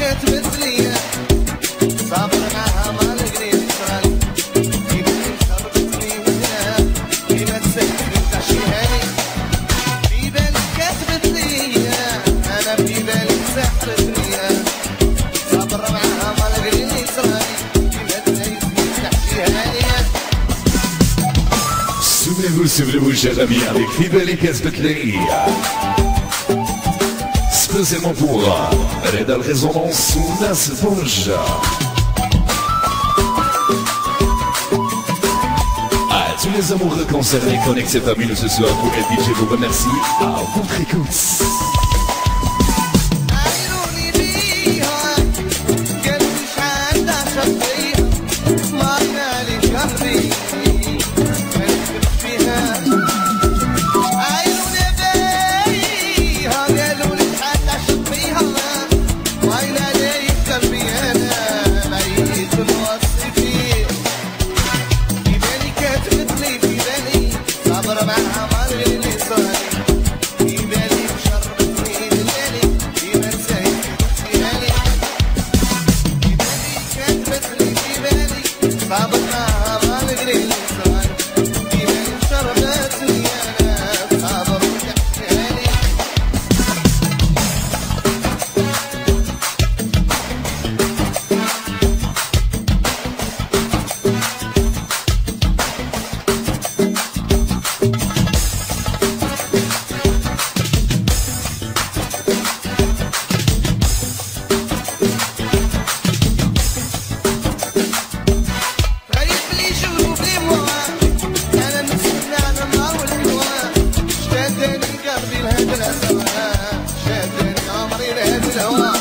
كتبت ليا صابر معاها ما لقيت يسرالي في بالي شربتني هنا بما تسكري تعشيهاني في بالي كتبت ليا انا في بالي سحرتني صابر معاها ما لقيت يسرالي بما تسكري تعشيهاني. Souvenez-vous, chers amis, avec Fibel et Kesbetli. Spécialement pour Redal Résonance ou Nas Forja. À tous les amoureux concernés, connectés parmi nous ce soir pour LDJ vous remercie à votre écoute. شادني عمري لهذا الهوى